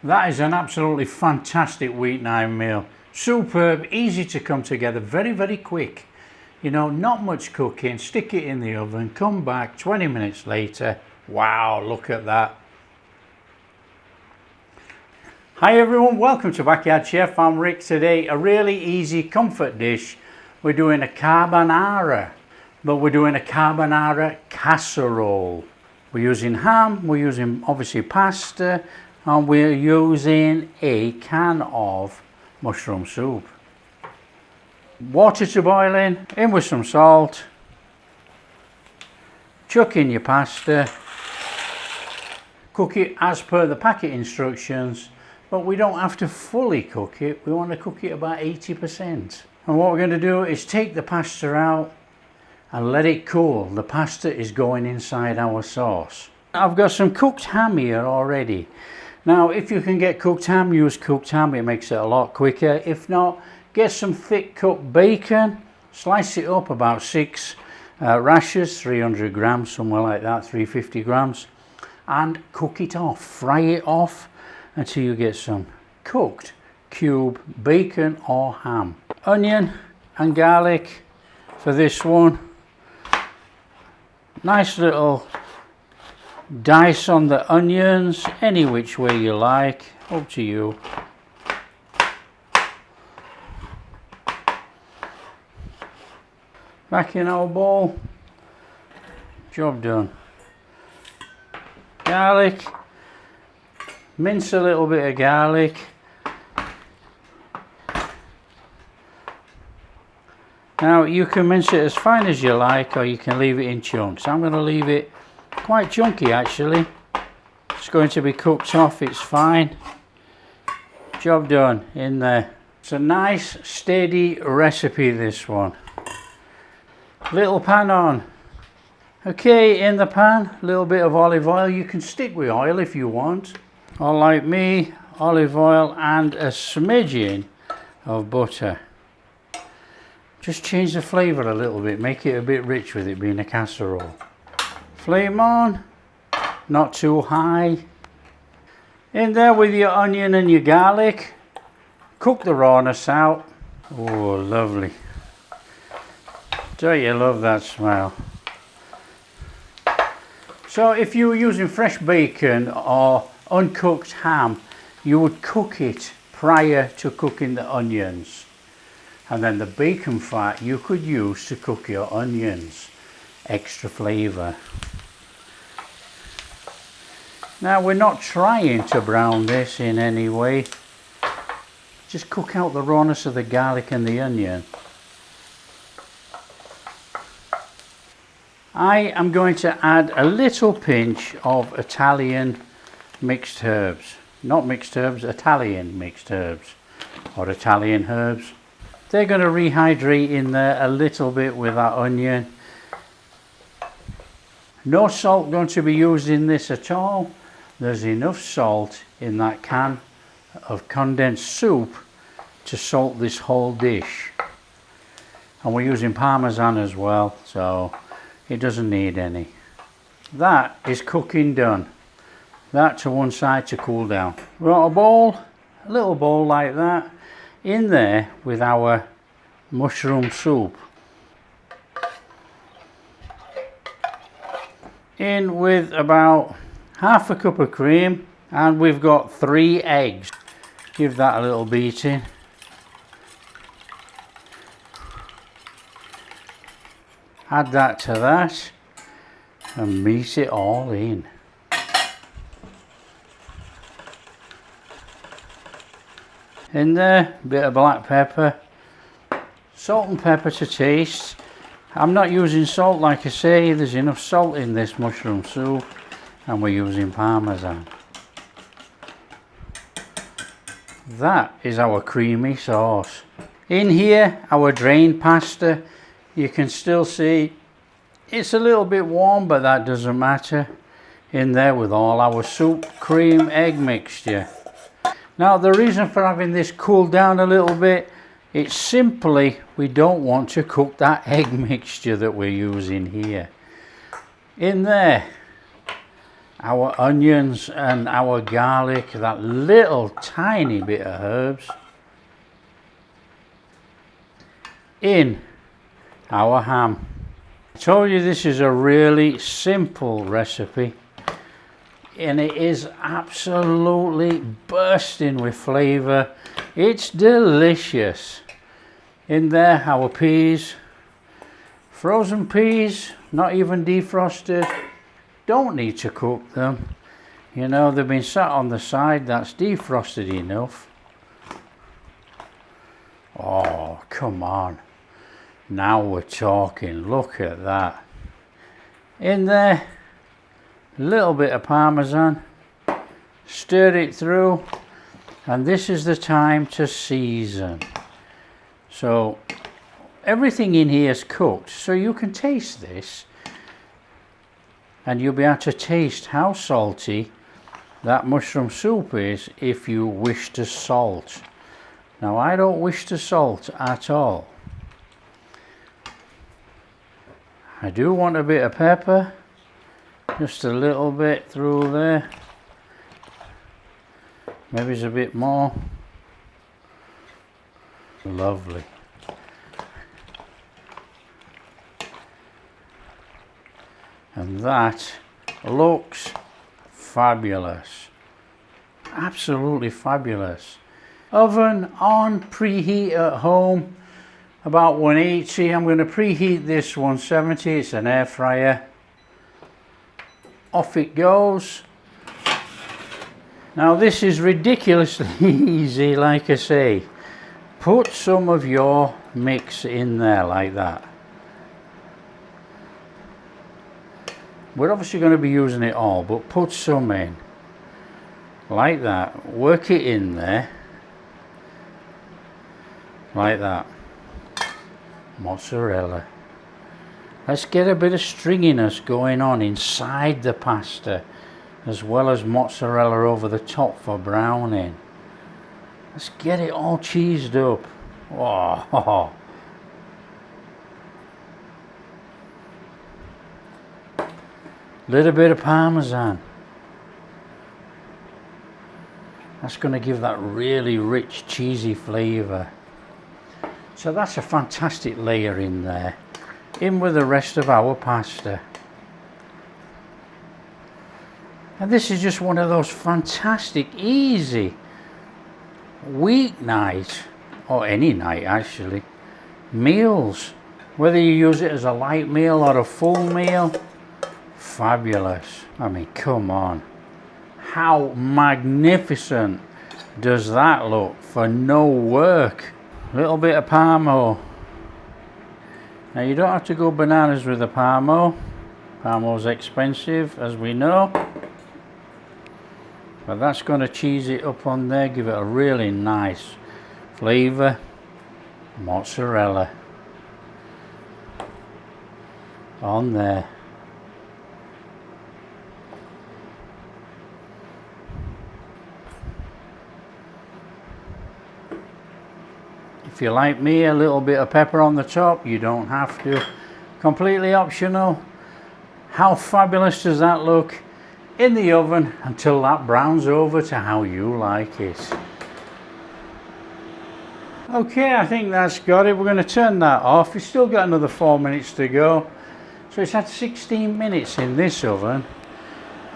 That is an absolutely fantastic weeknight meal. Superb, easy to come together, very, very quick. You know, not much cooking, stick it in the oven, come back 20 minutes later. Wow, look at that. Hi everyone, welcome to Backyard Chef. I'm Rick. Today, a really easy comfort dish. We're doing a carbonara, but we're doing a carbonara casserole. We're using ham, we're using obviously pasta, and we're using a can of mushroom soup. Water to boiling, in with some salt, chuck in your pasta, cook it as per the packet instructions, but we don't have to fully cook it, we want to cook it about 80%. And what we're going to do is take the pasta out and let it cool. The pasta is going inside our sauce. I've got some cooked ham here already. Now, if you can get cooked ham, use cooked ham, it makes it a lot quicker. If not, get some thick cut bacon, slice it up about 6 rashers, 300 grams, somewhere like that, 350 grams, and cook it off, fry it off until you get some cooked cube bacon or ham. Onion and garlic for this one. Nice little dice on the onions, any which way you like, up to you. Back in our bowl, job done. Garlic, mince a little bit of garlic. Now you can mince it as fine as you like, or you can leave it in chunks. I'm going to leave it quite chunky actually. It's going to be cooked off, it's fine. Job done in there. It's a nice steady recipe, this one. Little pan on. Okay, in the pan, a little bit of olive oil. You can stick with oil if you want, or like me, olive oil and a smidgen of butter. Just change the flavour a little bit, make it a bit rich with it being a casserole. Flame on, not too high. In there with your onion and your garlic. Cook the rawness out. Oh, lovely. Don't you love that smell? So if you were using fresh bacon or uncooked ham, you would cook it prior to cooking the onions. And then the bacon fat you could use to cook your onions. Extra flavour. Now we're not trying to brown this in any way. Just cook out the rawness of the garlic and the onion. I am going to add a little pinch of Italian mixed herbs. Not mixed herbs, Italian mixed herbs. Or Italian herbs. They're going to rehydrate in there a little bit with that onion. No salt going to be used in this at all. There's enough salt in that can of condensed soup to salt this whole dish. And we're using Parmesan as well, so it doesn't need any. That is cooking done. That to one side to cool down. We've got a bowl, a little bowl like that, in there with our mushroom soup. In with about half a cup of cream, and we've got 3 eggs. Give that a little beating. Add that to that and mix it all in. In there, a bit of black pepper, salt and pepper to taste. I'm not using salt, like I say, there's enough salt in this mushroom soup, and we're using Parmesan. That is our creamy sauce. In here, our drained pasta. You can still see it's a little bit warm, but that doesn't matter. In there with all our soup, cream, egg mixture. Now the reason for having this cool down a little bit, it's simply we don't want to cook that egg mixture that we're using here. In there, our onions and our garlic, that little tiny bit of herbs, in our ham. I told you this is a really simple recipe, and it is absolutely bursting with flavour. It's delicious. In there, our peas, frozen peas, not even defrosted. Don't need to cook them. You know, they've been sat on the side, that's defrosted enough. Oh, come on. Now we're talking. Look at that. In there, a little bit of parmesan. Stir it through, and this is the time to season. So everything in here is cooked, so you can taste this, and you'll be able to taste how salty that mushroom soup is if you wish to salt. Now, I don't wish to salt at all. I do want a bit of pepper, just a little bit through there. Maybe it's a bit more. Lovely. And that looks fabulous. Absolutely fabulous. Oven on, preheat at home, about 180. I'm going to preheat this 170. It's an air fryer. Off it goes. Now this is ridiculously easy, like I say. Put some of your mix in there like that. We're obviously going to be using it all, but put some in. Like that. Work it in there. Like that. Mozzarella. Let's get a bit of stringiness going on inside the pasta, as well as mozzarella over the top for browning. Let's get it all cheesed up. Oh. Little bit of parmesan. That's going to give that really rich cheesy flavour. So that's a fantastic layer in there. In with the rest of our pasta. And this is just one of those fantastic, easy weeknight, or any night actually, meals. Whether you use it as a light meal or a full meal, fabulous. I mean, come on. How magnificent does that look for no work? A little bit of Parmo. Now you don't have to go bananas with the Parmo. Parmo's expensive, as we know. But that's going to cheese it up on there, give it a really nice flavour. Mozzarella. On there. If you like me, a little bit of pepper on the top, you don't have to. Completely optional. How fabulous does that look? In the oven until that browns over to how you like it. Okay, I think that's got it. We're going to turn that off. We've still got another 4 minutes to go. So it's had 16 minutes in this oven.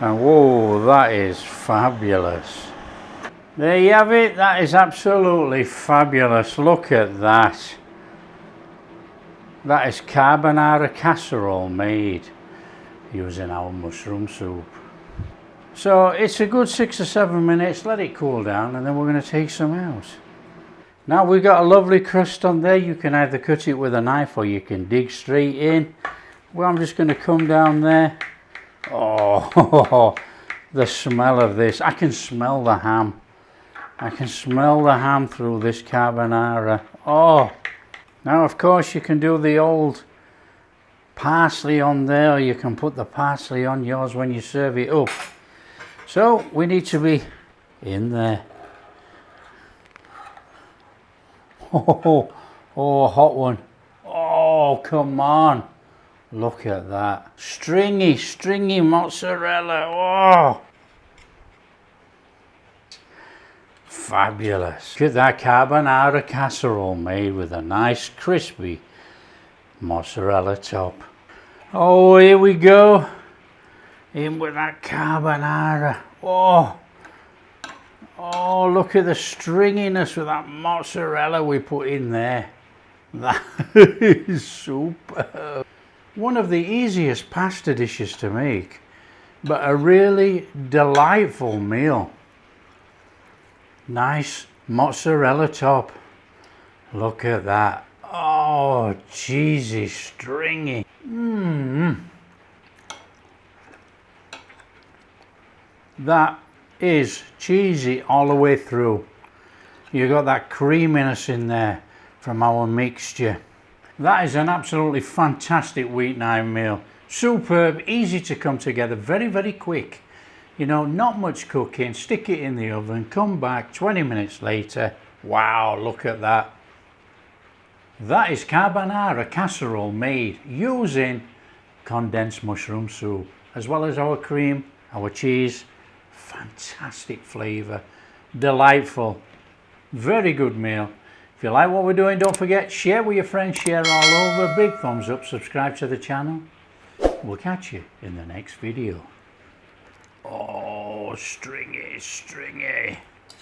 And whoa, that is fabulous. There you have it. That is absolutely fabulous. Look at that. That is carbonara casserole made using our mushroom soup. So it's a good 6 or 7 minutes. Let it cool down, and then we're going to take some out. Now we've got a lovely crust on there. You can either cut it with a knife or you can dig straight in. Well, I'm just going to come down there. Oh, the smell of this. I can smell the ham. I can smell the ham through this carbonara. Oh, now of course you can do the old parsley on there, or you can put the parsley on yours when you serve it up. So we need to be in there. Oh, hot one. Oh, come on. Look at that. Stringy, stringy mozzarella. Oh! Fabulous. Look at that carbonara casserole made with a nice crispy mozzarella top. Oh, here we go. In with that carbonara. Oh! Oh, look at the stringiness with that mozzarella we put in there. That is super. One of the easiest pasta dishes to make, but a really delightful meal. Nice mozzarella top. Look at that. Oh, cheesy, stringy. That is cheesy all the way through. You got that creaminess in there from our mixture. That is an absolutely fantastic weeknight meal. Superb, easy to come together, very, very quick. You know, not much cooking, stick it in the oven, come back 20 minutes later. Wow, look at that. That is carbonara casserole made using condensed mushroom soup, as well as our cream, our cheese. Fantastic flavour, delightful, very good meal. If you like what we're doing, don't forget, share with your friends, share all over, big thumbs up, subscribe to the channel. We'll catch you in the next video. Oh, stringy, stringy.